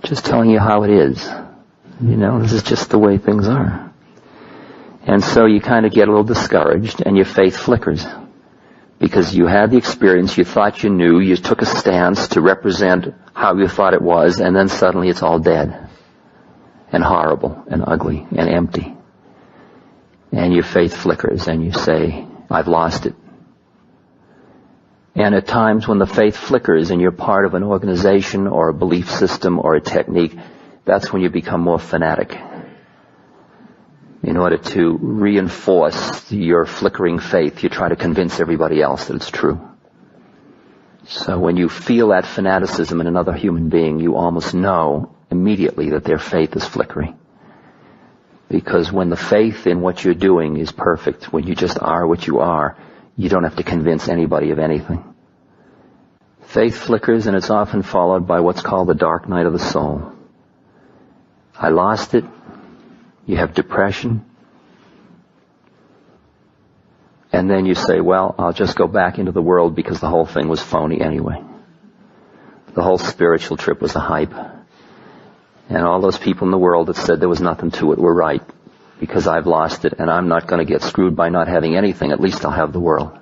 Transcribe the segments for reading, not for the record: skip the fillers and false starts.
Just telling you how it is. This is just the way things are. And so you kind of get a little discouraged and your faith flickers. Because you had the experience, you thought you knew, you took a stance to represent how you thought it was, and then suddenly it's all dead. And horrible, and ugly, and empty. And your faith flickers and you say, I've lost it. And at times when the faith flickers and you're part of an organization or a belief system or a technique, that's when you become more fanatic. In order to reinforce your flickering faith, you try to convince everybody else that it's true. So when you feel that fanaticism in another human being, you almost know immediately that their faith is flickering. Because when the faith in what you're doing is perfect, when you just are what you are, you don't have to convince anybody of anything. Faith flickers, and it's often followed by what's called the dark night of the soul. I lost it. You have depression. And then you say, well, I'll just go back into the world because the whole thing was phony anyway. The whole spiritual trip was a hype. And all those people in the world that said there was nothing to it were right, because I've lost it and I'm not going to get screwed by not having anything. At least I'll have the world.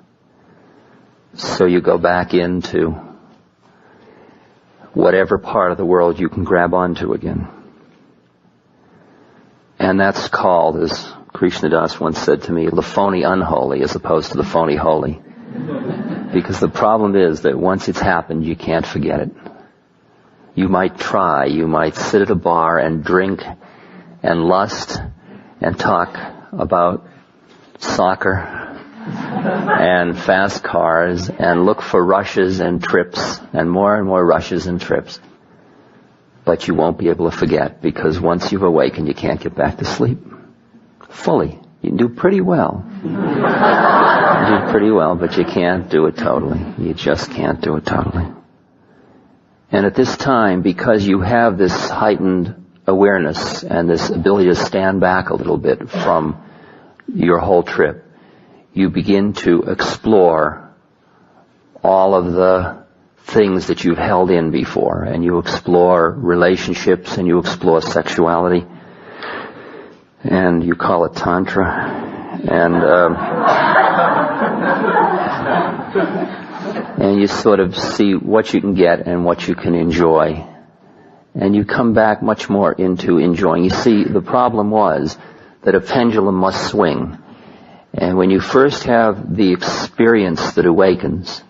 So you go back into whatever part of the world you can grab onto again. And that's called, as Krishnadas once said to me, the phony unholy as opposed to the phony holy. Because the problem is that once it's happened, you can't forget it. You might try, you might sit at a bar and drink and lust and talk about soccer and fast cars and look for rushes and trips and more rushes and trips. But you won't be able to forget, because once you've awakened, you can't get back to sleep. Fully. You can do pretty well. You can do pretty well, but you can't do it totally. You just can't do it totally. And at this time, because you have this heightened awareness and this ability to stand back a little bit from your whole trip, you begin to explore all of the things that you've held in before, and you explore relationships, and you explore sexuality, and you call it tantra, and you sort of see what you can get and what you can enjoy, and you come back much more into enjoying. You see, the problem was that a pendulum must swing, and when you first have the experience that awakens,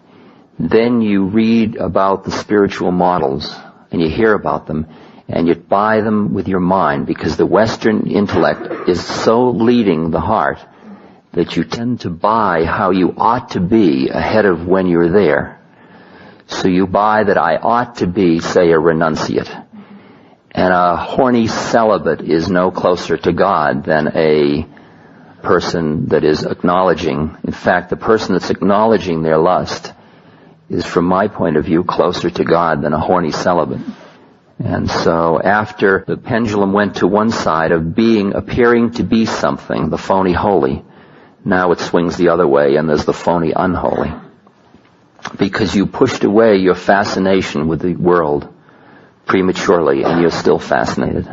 then you read about the spiritual models, and you hear about them, and you buy them with your mind, because the Western intellect is so leading the heart that you tend to buy how you ought to be ahead of when you're there. So you buy that I ought to be, say, a renunciate. And a horny celibate is no closer to God than a person that is acknowledging. In fact, the person that's acknowledging their lust is, from my point of view, closer to God than a horny celibate. And so after the pendulum went to one side of appearing to be something, the phony holy, now it swings the other way, and there's the phony unholy. Because you pushed away your fascination with the world prematurely, and you're still fascinated.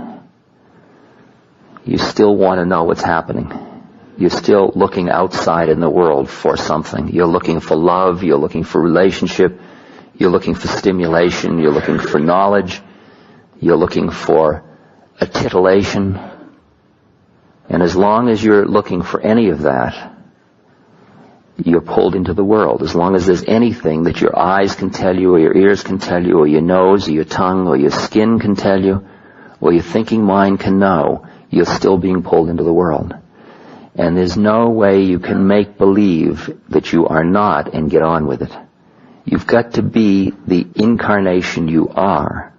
You still want to know what's happening. You're still looking outside in the world for something. You're looking for love, you're looking for relationship, you're looking for stimulation, you're looking for knowledge, you're looking for a titillation. And as long as you're looking for any of that, you're pulled into the world. As long as there's anything that your eyes can tell you, or your ears can tell you, or your nose, or your tongue, or your skin can tell you, or your thinking mind can know, you're still being pulled into the world. And there's no way you can make believe that you are not and get on with it. You've got to be the incarnation you are.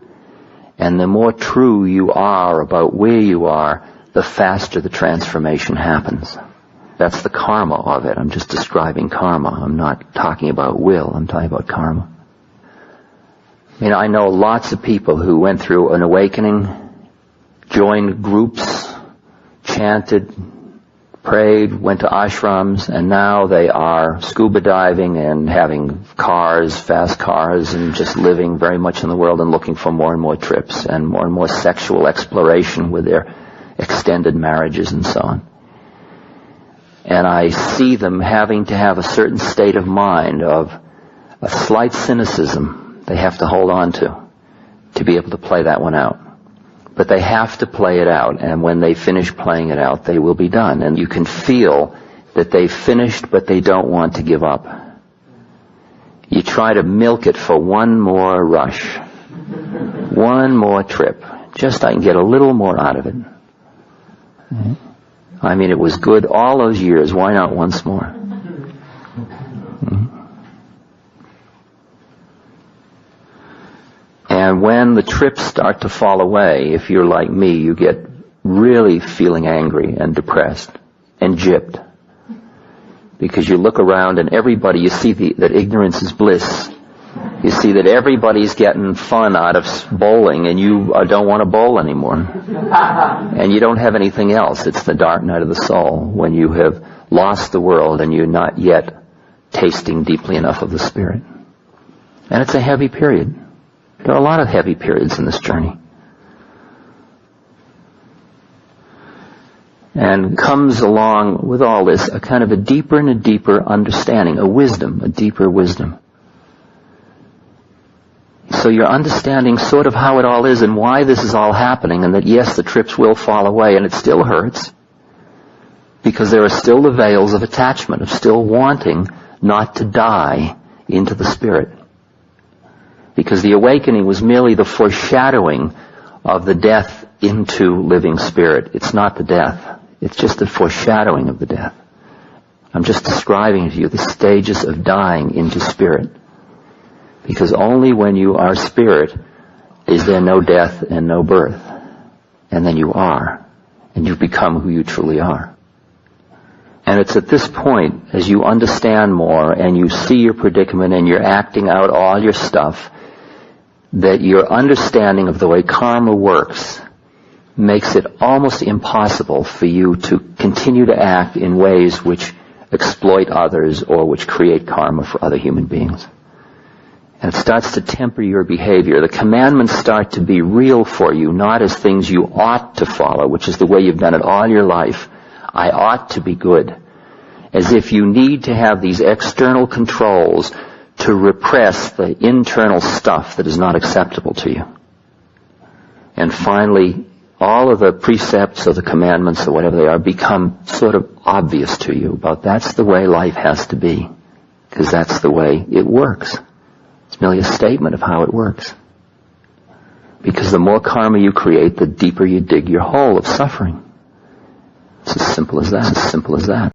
And the more true you are about where you are, the faster the transformation happens. That's the karma of it. I'm just describing karma. I'm not talking about will. I'm talking about karma. I know lots of people who went through an awakening, joined groups, chanted, prayed, went to ashrams, and now they are scuba diving and having cars, fast cars, and just living very much in the world and looking for more and more trips and more sexual exploration with their extended marriages and so on. And I see them having to have a certain state of mind of a slight cynicism they have to hold on to be able to play that one out. But they have to play it out, and when they finish playing it out, they will be done. And you can feel that they've finished, but they don't want to give up. You try to milk it for one more rush, one more trip. Just I can get a little more out of it. I mean, it was good all those years. Why not once more? And when the trips start to fall away, if you're like me, you get really feeling angry and depressed and gypped. Because you look around and everybody, you see that ignorance is bliss. You see that everybody's getting fun out of bowling and you don't want to bowl anymore. And you don't have anything else. It's the dark night of the soul when you have lost the world and you're not yet tasting deeply enough of the Spirit. And it's a heavy period. There are a lot of heavy periods in this journey. And comes along with all this a kind of a deeper and a deeper understanding, a wisdom, a deeper wisdom. So you're understanding sort of how it all is and why this is all happening, and that yes, the trips will fall away and it still hurts, because there are still the veils of attachment, of still wanting not to die into the Spirit. Because the awakening was merely the foreshadowing of the death into living Spirit. It's not the death. It's just the foreshadowing of the death. I'm just describing to you the stages of dying into Spirit. Because only when you are Spirit is there no death and no birth. And then you are. And you become who you truly are. And it's at this point, as you understand more and you see your predicament and you're acting out all your stuff, that your understanding of the way karma works makes it almost impossible for you to continue to act in ways which exploit others or which create karma for other human beings. And it starts to temper your behavior. The commandments start to be real for you, not as things you ought to follow, which is the way you've done it all your life. I ought to be good. As if you need to have these external controls to repress the internal stuff that is not acceptable to you. And finally, all of the precepts or the commandments or whatever they are become sort of obvious to you about that's the way life has to be, because that's the way it works. It's merely a statement of how it works. Because the more karma you create, the deeper you dig your hole of suffering. It's as simple as that. It's as simple as that.